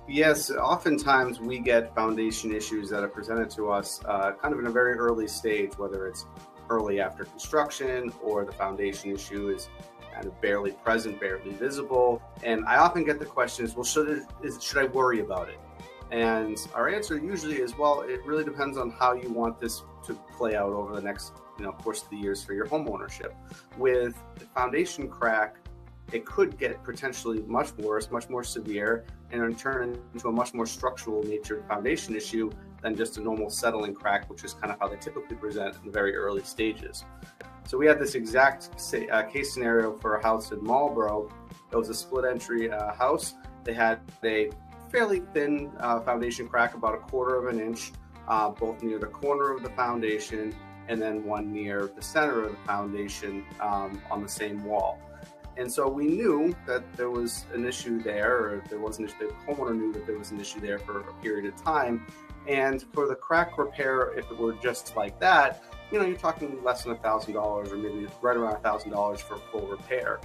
Yes, oftentimes we get foundation issues that are presented to us kind of in a very early stage, whether it's early after construction or the foundation issue is kind of barely present, barely visible. And I often get the question is, well, should I worry about it? And our answer usually is, well, it really depends on how you want this to play out over the next, course of the years for your home ownership. With the foundation crack, it could get potentially much worse, much more severe, and turn into a much more structural natured foundation issue than just a normal settling crack, which is kind of how they typically present in the very early stages. So we had this exact case scenario for a house in Marlboro. It was a split entry house. They had a fairly thin foundation crack, about 1/4 of an inch, both near the corner of the foundation and then one near the center of the foundation on the same wall. And so we knew that there was an issue there, or there was an issue. The homeowner knew that there was an issue there for a period of time. And for the crack repair, if it were just like that, you're talking less than $1,000, or maybe right around $1,000 for a full repair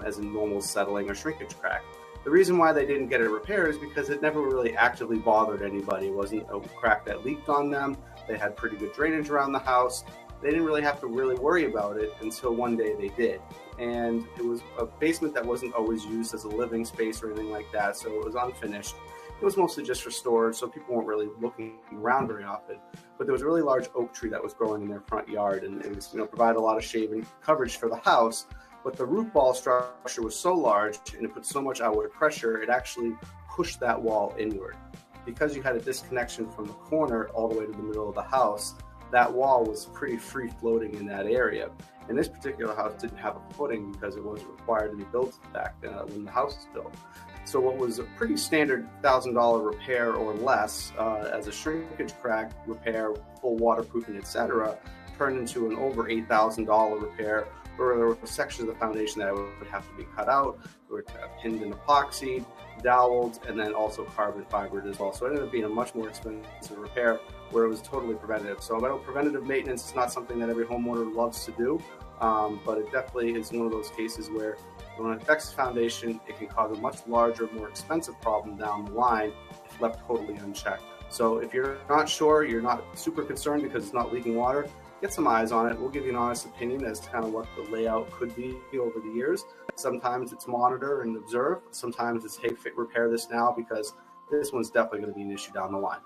as a normal settling or shrinkage crack. The reason why they didn't get it repaired is because it never really actively bothered anybody. It wasn't a crack that leaked on them. They had pretty good drainage around the house. They didn't really have to worry about it until one day they did. And it was a basement that wasn't always used as a living space or anything like that, so it was unfinished. It was mostly just for storage, so people weren't really looking around very often. But there was a really large oak tree that was growing in their front yard, and it was, provided a lot of shade and coverage for the house. But the root ball structure was so large and it put so much outward pressure, it actually pushed that wall inward. Because you had a disconnection from the corner all the way to the middle of the house, that wall was pretty free floating in that area. And this particular house didn't have a footing because it wasn't required to be built back when the house was built. So what was a pretty standard $1,000 repair or less as a shrinkage crack repair, full waterproofing, etc., turned into an over $8,000 repair, where there were sections of the foundation that would have to be cut out, or pinned in epoxy, doweled, and then also carbon fibered as well. So it ended up being a much more expensive repair where it was totally preventative. So I know preventative maintenance is not something that every homeowner loves to do, but it definitely is one of those cases where when it affects the foundation, it can cause a much larger, more expensive problem down the line if left totally unchecked. So if you're not sure, you're not super concerned because it's not leaking water, get some eyes on it. We'll give you an honest opinion as to kind of what the layout could be over the years. Sometimes it's monitor and observe. Sometimes it's, hey, repair this now because this one's definitely going to be an issue down the line.